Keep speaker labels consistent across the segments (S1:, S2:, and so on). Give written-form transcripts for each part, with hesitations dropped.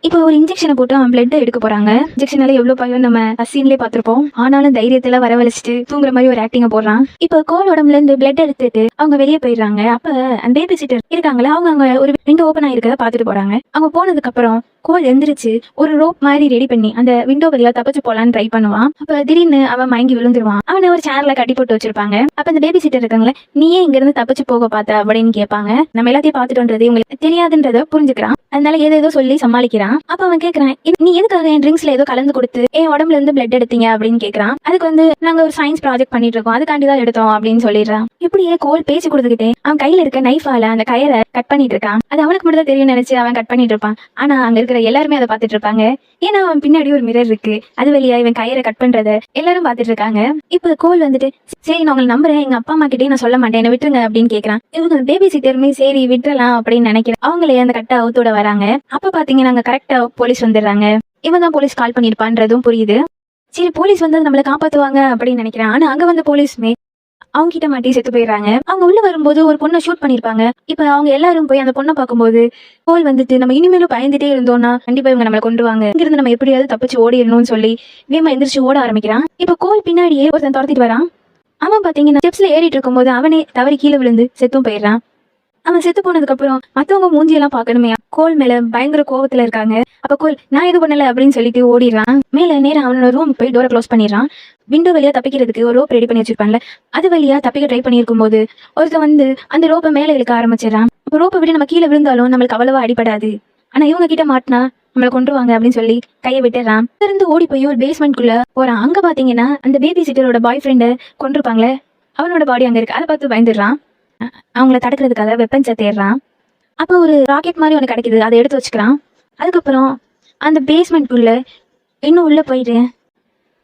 S1: இப்போ ஒரு இன்ஜெக்ஷனை போட்டு அவன் பிளட் எடுக்க போறாங்க. இன்ஜெக்ஷனால எவ்வளவு பயம் நம்ம சீன்லயே பார்த்திருப்போம். ஆனாலும் தைரியத்துல வரவழைச்சிட்டு தூங்குற மாதிரி ஒரு ஆக்டிங்க போடுறான். இப்போ கோல் உடம்புல இருந்து பிளட் எடுத்துட்டு அவங்க வெளியே போயிடுறாங்க. அப்ப அந்த பேபி சிட்டர் இருக்காங்களா, அவங்க அங்க ஒரு விண்டோ ஓப்பன் ஆயிருக்கத பாத்துட்டு போறாங்க. அவங்க போனதுக்கு அப்புறம் கோல் எந்திரிச்சு ஒரு ரோப் மாதிரி ரெடி பண்ணி அந்த விண்டோ வழியா தப்பிச்சு போலான்னு ட்ரை பண்ணுவான். அப்ப திடீர்னு அவன் மயங்கி விழுந்துருவான். அவனை ஒரு சேர்ல கட்டி போட்டு வச்சிருப்பாங்க. அப்ப அந்த பேபி சிட்டர் இருக்காங்களே, நீயே இங்க இருந்து தப்பிச்சு போக பார்த்த அப்படின்னு கேட்பாங்க. நம்ம எல்லாத்தையும் பாத்துட்டோன்றது உங்களுக்கு தெரியாதுன்றத புரிஞ்சுக்கிறான். அதனால ஏதோ சொல்லி சமாளிக்கிறான். அப்ப அவன் கேட்கறான், நீ எதுக்காக என் ட்ரிங்க்ஸ்ல ஏதோ கலந்து கொடுத்து என் உடம்புல இருந்து பிளட் எடுத்தீங்க அப்படின்னு கேட்கறான். அதுக்கு நாங்க ஒரு சயின்ஸ் ப்ராஜெக்ட் பண்ணிட்டு இருக்கோம், அதுக்காண்டிதான் எடுத்தோம் அப்படின்னு சொல்லிடுறான். இப்படியே கோல் பேச்சு கொடுத்துக்கிட்டே அவன் கையில இருக்க நைஃபால அந்த கயரை கட் பண்ணிட்டு இருக்கான். அது அவனுக்கு மட்டும் தான் தெரியும் நினைச்சு அவன் கட் பண்ணிட்டு இருப்பான். ஆனா அங்க இருக்கிற எல்லாருமே அதை பாத்துட்டு இருப்பாங்க. ஏன்னா அவன் பின்னாடி ஒரு மிரர் இருக்கு, அது வழியா இவன் கயிறை கட் பண்றத எல்லாரும் பாத்துட்டு இருக்காங்க. இப்ப கோல் சரி நான் உங்களை நம்புறேன், எங்க அப்பா அம்மா கிட்டே நான் சொல்ல மாட்டேன், என்ன விட்டுருங்க அப்படின்னு கேட்கறான். இவங்க பேபி சிட்டருமே சரி விட்டுறலாம் அப்படின்னு நினைக்கிறேன். அவங்களே அந்த கட்ட அவுத்தோட வராங்க. அப்ப பாத்தீங்கன்னா அங்க கரெக்டா போலீஸ் வந்துடுறாங்க. இவன் தான் போலீஸ் கால் பண்ணிருப்பான்றதும் புரியுது. சரி போலீஸ் வந்து நம்மளை காப்பாத்துவாங்க அப்படின்னு நினைக்கிறேன். ஆனா அங்க வந்த போலீஸ்மே அவங்க கிட்ட மாட்டி செத்து போயிடுறாங்க. அவங்க உள்ள வரும்போது ஒரு பொண்ணை ஷூட் பண்ணிருப்பாங்க. இப்ப அவங்க எல்லாரும் போய் அந்த பொண்ணை பார்க்கும்போது கோல் நம்ம இனிமேலும் பயந்துட்டே இருந்தோம்னா கண்டிப்பா இவங்க நம்மளை கொண்டுவாங்க, இங்கிருந்து நம்ம எப்படியாவது தப்பிச்சு ஓடிடணும்னு சொல்லி வேமா எந்திரிச்சு ஓட ஆரம்பிக்கிறான். இப்ப கோல் பின்னாடியே ஒருத்தன் துரத்திட்டு வரான். அவன் பாத்தீங்கன்னா ஸ்டெப்ஸ்ல ஏறிட்டு இருக்கும்போது அவனே தவறி கீழே விழுந்து செத்தும் போயிடுறான். அவன் செத்து போனதுக்கு அப்புறம் மத்தவங்க மூஞ்சியெல்லாம் பாக்கணுமே, கோல் மேல பயங்கர கோவத்துல இருக்காங்க. அப்ப கோல் நான் எது பண்ணல அப்படின்னு சொல்லிட்டு ஓடிடுறான். மேல நேரம் அவனோட ரூம் போய் டோரை க்ளோஸ் பண்ணிடுறான். விண்டோ வழியா தப்பிக்கிறதுக்கு ஒரு ரோப் ரெடி பண்ணி வச்சிருப்பான்ல, அது வழியா தப்பிக்க ட்ரை பண்ணிருக்கும் போது ஒருத்தன் அந்த ரோப்பை மேல இழுக்க ஆரம்பிச்சிடறான். அப்ப ரோப்பை விட நம்ம கீழே விழுந்தாலும் நம்மளுக்கு அவ்வளவா அடிபடாது, ஆனா இவங்க கிட்ட மாட்டினா நம்மளை கொண்டுருவாங்க அப்படின்னு சொல்லி கையை விட்டுறான். இருந்து ஓடி போய் ஒரு பேஸ்மெண்ட்குள்ள போறான். அங்க பாத்தீங்கன்னா அந்த பேபி சிட்டரோட பாய் ஃப்ரெண்டை கொண்டிருப்பாங்களே, அவனோட பாடி அங்க இருக்கு. அதை பார்த்து பயந்துடுறான். அவங்கள தடுக்கிறதுக்காக வெப்பன்ஸை தேடுறான். அப்போ ஒரு ராக்கெட் மாதிரி ஒன்று கிடைக்குது, அதை எடுத்து வச்சுக்கிறான். அதுக்கப்புறம் அந்த பேஸ்மெண்ட்குள்ள இன்னும் உள்ள போயிட்டு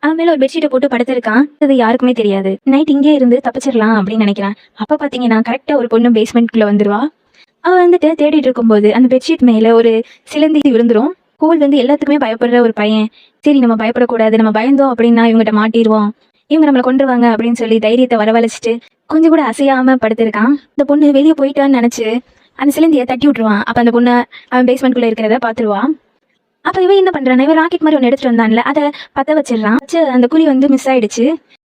S1: அவன் மேல ஒரு பெட்ஷீட்டை போட்டு படுத்திருக்கான். அது யாருக்குமே தெரியாது. நைட் இங்கே இருந்து தப்பிச்சிடலாம் அப்படின்னு நினைக்கிறான். அப்ப பாத்தீங்கன்னா கரெக்டா ஒரு பொண்ணு பேஸ்மெண்ட்குள்ள வந்துருவா. அவன் தேடிட்டு இருக்கும்போது அந்த பெட்ஷீட் மேல ஒரு சிலந்தி விழுந்துரும். கோல் எல்லாத்துக்குமே பயப்படுற ஒரு பையன். சரி நம்ம பயப்படக்கூடாது, நம்ம பயந்தோம் அப்படின்னா இவங்ககிட்ட மாட்டிடுவோம், இவங்க நம்மளை கொண்டுருவாங்க அப்படின்னு சொல்லி தைரியத்தை வரவழைச்சிட்டு கொஞ்சம் கூட அசையாம படுத்திருக்கான். இந்த பொண்ணு வெளியே போயிட்டான்னு நினைச்சு அந்த சிலந்தியை தட்டி விட்டுருவான். அப்ப அந்த பொண்ணு அவன் பேஸ்மெண்ட்குள்ள இருக்கிறத பாத்துருவான். அப்ப இவன் என்ன பண்றான், இவன் ராக்கெட் மாதிரி ஒன்று எடுத்துட்டு வந்தான்ல, அதை பத்த வச்சிடறான். அந்த குழி மிஸ் ஆயிடுச்சு.